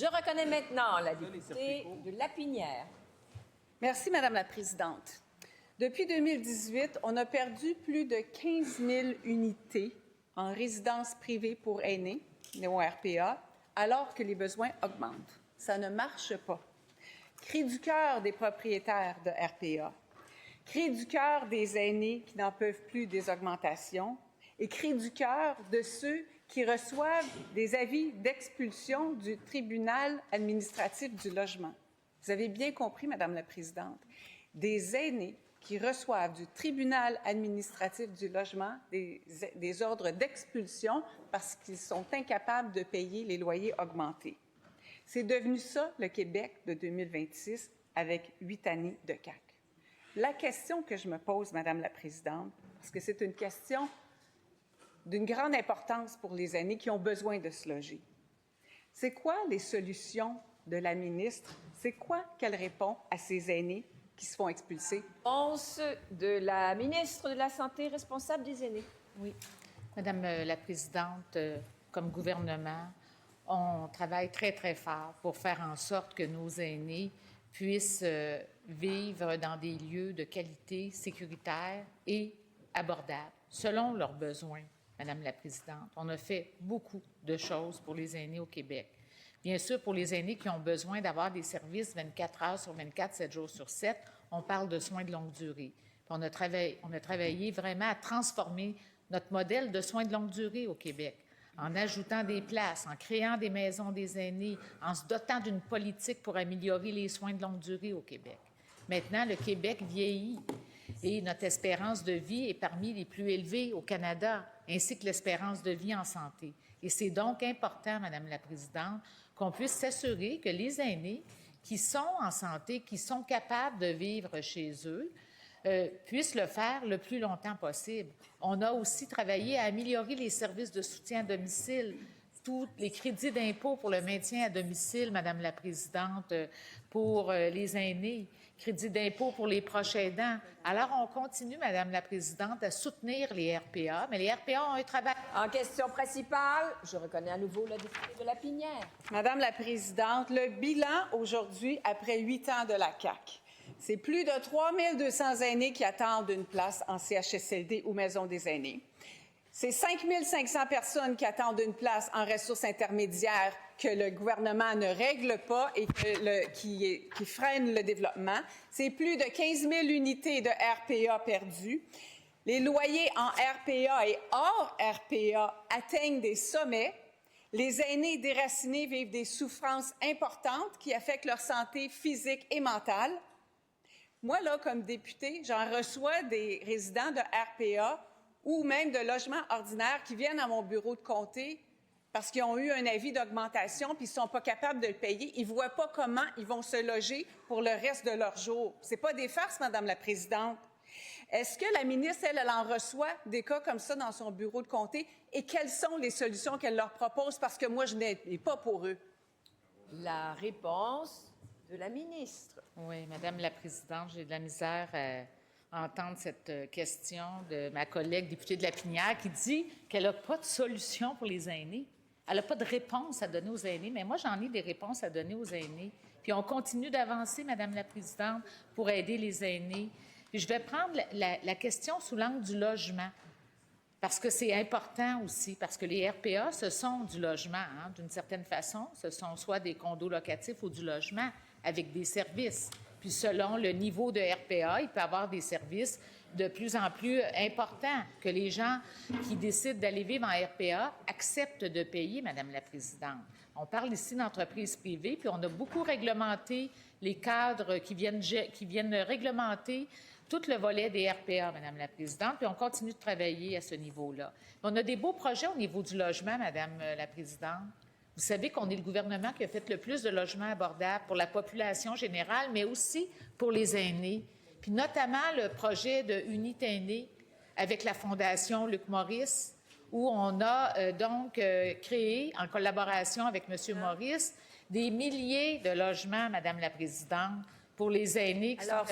Je reconnais maintenant la députée de Lapinière. Merci, Madame la Présidente. Depuis 2018, on a perdu plus de 15 000 unités en résidence privée pour aînés, néo-RPA, alors que les besoins augmentent. Ça ne marche pas. Cri du cœur des propriétaires de RPA, cri du cœur des aînés qui n'en peuvent plus des augmentations et cri du cœur de ceux qui reçoivent des avis d'expulsion du tribunal administratif du logement. Vous avez bien compris, Madame la Présidente, des aînés qui reçoivent du tribunal administratif du logement des ordres d'expulsion parce qu'ils sont incapables de payer les loyers augmentés. C'est devenu ça, le Québec de 2026, avec 8 années de CAQ. La question que je me pose, Madame la Présidente, parce que c'est une question d'une grande importance pour les aînés qui ont besoin de se loger, c'est quoi les solutions de la ministre? C'est quoi qu'elle répond à ces aînés qui se font expulser? Réponse de la ministre de la Santé responsable des aînés. Oui. Madame la Présidente, comme gouvernement, on travaille très, très fort pour faire en sorte que nos aînés puissent vivre dans des lieux de qualité, sécuritaires et abordables, selon leurs besoins, Madame la Présidente. On a fait beaucoup de choses pour les aînés au Québec. Bien sûr, pour les aînés qui ont besoin d'avoir des services 24 heures sur 24, 7 jours sur 7, on parle de soins de longue durée. Puis on a travaillé vraiment à transformer notre modèle de soins de longue durée au Québec, en ajoutant des places, en créant des maisons des aînés, en se dotant d'une politique pour améliorer les soins de longue durée au Québec. Maintenant, le Québec vieillit et notre espérance de vie est parmi les plus élevées au Canada, ainsi que l'espérance de vie en santé. Et c'est donc important, Madame la Présidente, qu'on puisse s'assurer que les aînés qui sont en santé, qui sont capables de vivre chez eux, puissent le faire le plus longtemps possible. On a aussi travaillé à améliorer les services de soutien à domicile, tous les crédits d'impôt pour le maintien à domicile, Madame la Présidente, pour les aînés, crédits d'impôt pour les proches aidants. Alors, on continue, Madame la Présidente, à soutenir les RPA, mais les RPA ont un travail. En question principale, je reconnais à nouveau la députée de Lapinière. Madame la Présidente, le bilan aujourd'hui, après 8 ans de la CAQ, c'est plus de 3 200 aînés qui attendent une place en CHSLD ou Maison des aînés. C'est 5 500 personnes qui attendent une place en ressources intermédiaires que le gouvernement ne règle pas et qui freine le développement. C'est plus de 15 000 unités de RPA perdues. Les loyers en RPA et hors RPA atteignent des sommets. Les aînés déracinés vivent des souffrances importantes qui affectent leur santé physique et mentale. Moi, là, comme députée, j'en reçois des résidents de RPA ou même de logements ordinaires qui viennent à mon bureau de comté parce qu'ils ont eu un avis d'augmentation puis ils ne sont pas capables de le payer. Ils ne voient pas comment ils vont se loger pour le reste de leur jour. Ce n'est pas des farces, Madame la Présidente. Est-ce que la ministre, elle en reçoit des cas comme ça dans son bureau de comté? Et quelles sont les solutions qu'elle leur propose? Parce que moi, je n'ai pas pour eux. La réponse de la ministre. Oui, Madame la Présidente, j'ai de la misère à entendre cette question de ma collègue députée de Lapinière qui dit qu'elle n'a pas de solution pour les aînés. Elle n'a pas de réponse à donner aux aînés, mais moi, j'en ai des réponses à donner aux aînés. Puis on continue d'avancer, Madame la Présidente, pour aider les aînés. Puis je vais prendre la question sous l'angle du logement, parce que c'est important aussi, parce que les RPA, ce sont du logement, hein, d'une certaine façon. Ce sont soit des condos locatifs ou du logement avec des services. Puis selon le niveau de RPA, il peut y avoir des services de plus en plus importants que les gens qui décident d'aller vivre en RPA acceptent de payer, Madame la Présidente. On parle ici d'entreprises privées, puis on a beaucoup réglementé les cadres qui viennent réglementer tout le volet des RPA, Madame la Présidente, puis on continue de travailler à ce niveau-là. On a des beaux projets au niveau du logement, Madame la Présidente. Vous savez qu'on est le gouvernement qui a fait le plus de logements abordables pour la population générale, mais aussi pour les aînés. Puis notamment le projet de Unité aînée avec la Fondation Luc Maurice, où on a créé, en collaboration avec M. Maurice, des milliers de logements, Madame la Présidente, pour les aînés qui sont